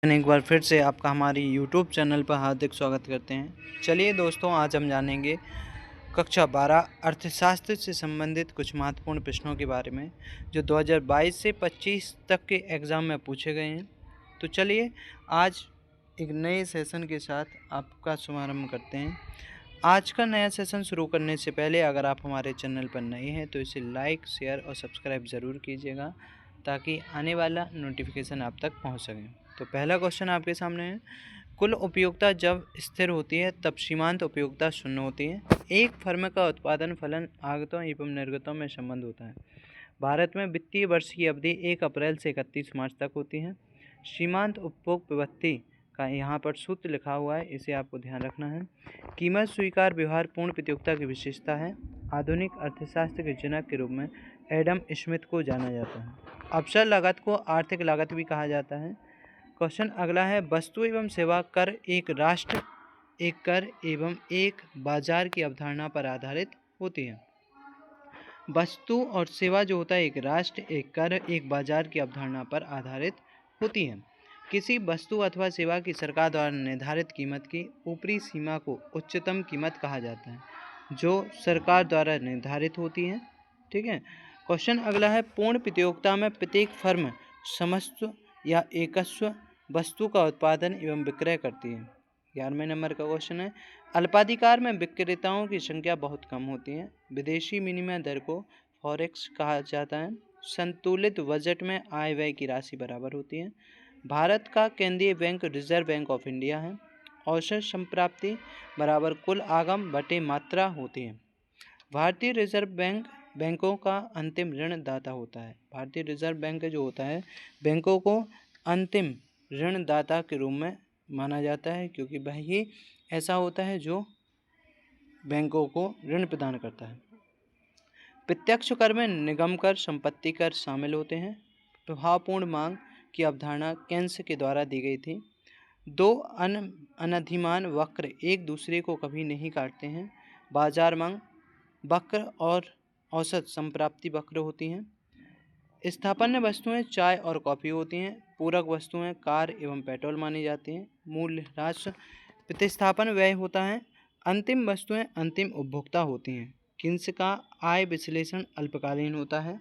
एक बार फिर से आपका हमारी YouTube चैनल पर हार्दिक स्वागत करते हैं। चलिए दोस्तों, आज हम जानेंगे कक्षा 12 अर्थशास्त्र से संबंधित कुछ महत्वपूर्ण प्रश्नों के बारे में जो 2022 से 25 तक के एग्ज़ाम में पूछे गए हैं। तो चलिए आज एक नए सेशन के साथ आपका शुभारंभ करते हैं। आज का नया सेशन शुरू करने से पहले अगर आप हमारे चैनल पर नए हैं तो इसे लाइक, शेयर और सब्सक्राइब ज़रूर कीजिएगा ताकि आने वाला नोटिफिकेशन आप तक पहुंच सके। तो पहला क्वेश्चन आपके सामने है, कुल उपयोगिता जब स्थिर होती है तब सीमांत उपयोगिता शून्य होती है। एक फर्म का उत्पादन फलन आगतों एवं निर्गतों में संबंध होता है। भारत में वित्तीय वर्ष की अवधि 1 अप्रैल से 31 मार्च तक होती है। सीमांत उपभोग प्रवृत्ति का यहाँ पर सूत्र लिखा हुआ है, इसे आपको ध्यान रखना है। कीमत स्वीकार व्यवहार पूर्ण प्रतियोगिता की विशेषता है। आधुनिक अर्थशास्त्र के जनक के रूप में एडम स्मिथ को जाना जाता है। अवसर लागत को आर्थिक लागत भी कहा जाता है। क्वेश्चन अगला है, वस्तु एवं सेवा कर एक राष्ट्र, एक कर एवं एक बाजार की अवधारणा पर आधारित होती है। वस्तु और सेवा जो होता है एक राष्ट्र, एक कर, एक बाजार की अवधारणा पर आधारित होती है। किसी वस्तु अथवा सेवा की सरकार द्वारा निर्धारित कीमत की ऊपरी सीमा को उच्चतम कीमत कहा जाता है, जो सरकार द्वारा निर्धारित होती है। ठीक है। क्वेश्चन अगला है, पूर्ण प्रतियोगिता में प्रत्येक फर्म समस्त या एकस्व वस्तु का उत्पादन एवं विक्रय करती है। 11वें नंबर का क्वेश्चन है, अल्पाधिकार में विक्रेताओं की संख्या बहुत कम होती है। विदेशी विनिमय दर को फॉरेक्स कहा जाता है। संतुलित बजट में आय व्यय की राशि बराबर होती है। भारत का केंद्रीय bank reserve bank of India है। औसत संप्राप्ति बराबर कुल आगम बटे मात्रा होती है। भारतीय रिजर्व बैंक बैंकों का अंतिम ऋणदाता होता है। भारतीय रिजर्व बैंक जो होता है बैंकों को अंतिम ऋणदाता के रूप में माना जाता है, क्योंकि वह ही ऐसा होता है जो बैंकों को ऋण प्रदान करता है। प्रत्यक्ष कर में निगम कर, संपत्ति कर शामिल होते हैं। प्रभावपूर्ण मांग की अवधारणा केन्स के द्वारा दी गई थी। दो अनधिमान वक्र एक दूसरे को कभी नहीं काटते हैं। बाजार मांग वक्र और औसत संप्राप्ति वक्र होती हैं। स्थापन्य वस्तुएं चाय और कॉफ़ी होती हैं। पूरक वस्तुएं कार एवं पेट्रोल मानी जाती हैं। मूल्य ह्रास प्रतिस्थापन व्यय होता है। अंतिम वस्तुएं अंतिम उपभोक्ता होती हैं। किन्स का आय विश्लेषण अल्पकालीन होता है।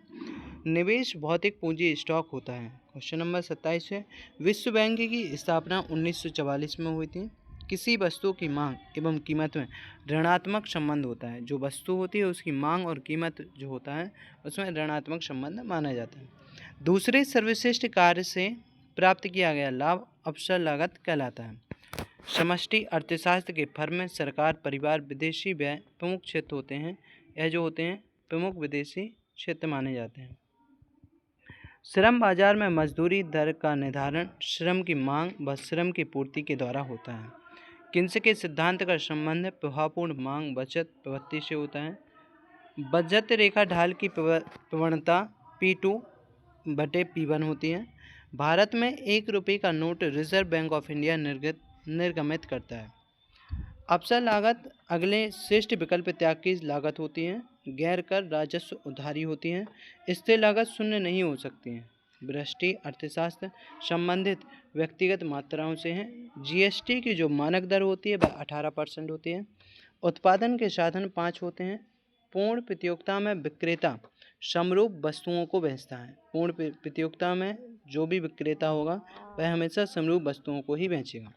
निवेश भौतिक पूंजी स्टॉक होता है। क्वेश्चन नंबर 27 है, विश्व बैंक की स्थापना 1944 में हुई थी। किसी वस्तु की मांग एवं कीमत में ऋणात्मक संबंध होता है। जो वस्तु होती है उसकी मांग और कीमत जो होता है उसमें ऋणात्मक संबंध माना जाता है। दूसरे सर्वश्रेष्ठ कार्य से प्राप्त किया गया लाभ अवसर लागत कहलाता है। समष्टि अर्थशास्त्र के फर्म, सरकार, परिवार, विदेशी व्यय प्रमुख क्षेत्र होते हैं। यह जो होते हैं प्रमुख विदेशी क्षेत्र माने जाते हैं। श्रम बाजार में मजदूरी दर का निर्धारण श्रम की मांग व श्रम की पूर्ति के द्वारा होता है। किन्स के सिद्धांत का संबंध प्रभावपूर्ण मांग बचत प्रवृत्ति से होता है। बचत रेखा ढाल की प्रवणता P2 बटे P1 होती है। भारत में 1 रुपये का note reserve bank of India निर्गमित करता है। अवसर लागत अगले श्रेष्ठ विकल्प त्याग की लागत होती है। गैर कर राजस्व उधारी होती है। स्थिर लागत शून्य नहीं हो सकती है। व्यष्टि अर्थशास्त्र संबंधित व्यक्तिगत मात्राओं से है। जीएसटी की जो मानक दर होती है वह 18% होती है। उत्पादन के साधन 5 होते हैं। पूर्ण प्रतियोगिता में विक्रेता समरूप वस्तुओं को बेचता है। पूर्ण प्रतियोगिता में जो भी विक्रेता होगा वह हमेशा समरूप वस्तुओं को ही बेचेगा।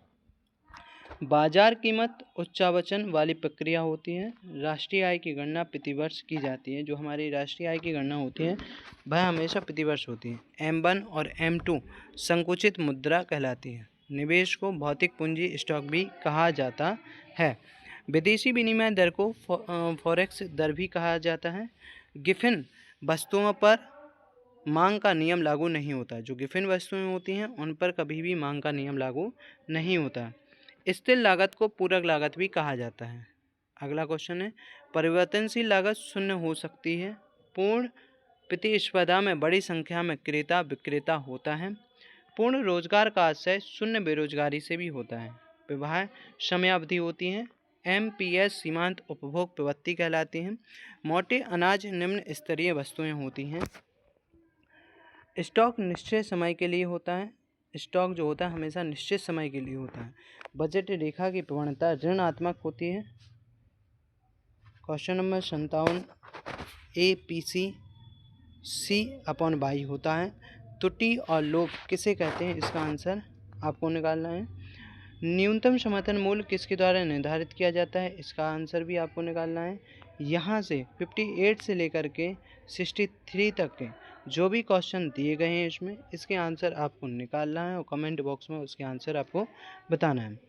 बाजार कीमत उच्चावचन वाली प्रक्रिया होती है। राष्ट्रीय आय की गणना प्रतिवर्ष की जाती है। जो हमारी राष्ट्रीय आय की गणना होती है वह हमेशा प्रतिवर्ष होती है। M1 और M2 संकुचित मुद्रा कहलाती है। निवेश को भौतिक पूंजी स्टॉक भी कहा जाता है। विदेशी विनिमय दर को फॉरेक्स दर भी कहा जाता है। गिफिन वस्तुओं पर मांग का नियम लागू नहीं होता। जो गिफिन वस्तुएं होती हैं उन पर कभी भी मांग का नियम लागू नहीं होता। स्थिर लागत को पूरक लागत भी कहा जाता है। अगला क्वेश्चन है, परिवर्तनशील लागत शून्य हो सकती है। पूर्ण प्रतिस्पर्धा में बड़ी संख्या में क्रेता विक्रेता होता है। पूर्ण रोजगार का आशय शून्य बेरोजगारी से भी होता है। विवाह समयावधि होती है। MPS सीमांत उपभोग प्रवृत्ति कहलाती हैं। मोटे अनाज निम्न स्तरीय वस्तुएं होती हैं। स्टॉक निश्चित समय के लिए होता है। स्टॉक जो होता है हमेशा निश्चित समय के लिए होता है। बजट रेखा की प्रवणता ऋणात्मक होती है। क्वेश्चन नंबर 57 APC C/Y होता है। त्रुटि और लोभ किसे कहते हैं, इसका आंसर आपको निकालना है। न्यूनतम समर्थन मूल्य किसके द्वारा निर्धारित किया जाता है, इसका आंसर भी आपको निकालना है। यहाँ से 58 से लेकर के 63 तक के जो भी क्वेश्चन दिए गए हैं इसमें इसके आंसर आपको निकालना है और कमेंट बॉक्स में उसके आंसर आपको बताना है।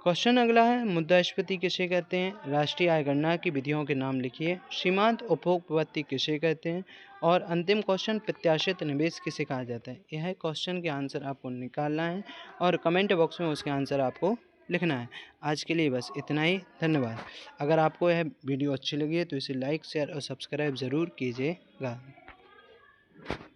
क्वेश्चन अगला है, मुद्रास्फीति किसे कहते हैं, राष्ट्रीय आय गणना की विधियों के नाम लिखिए, सीमांत उपभोग प्रवृत्ति किसे कहते हैं, और अंतिम क्वेश्चन, प्रत्याशित निवेश किसे कहा जाता है। यह क्वेश्चन के आंसर आपको निकालना है और कमेंट बॉक्स में उसके आंसर आपको लिखना है। आज के लिए बस इतना ही, धन्यवाद। अगर आपको यह वीडियो अच्छी लगी है तो इसे लाइक, शेयर और सब्सक्राइब ज़रूर कीजिएगा।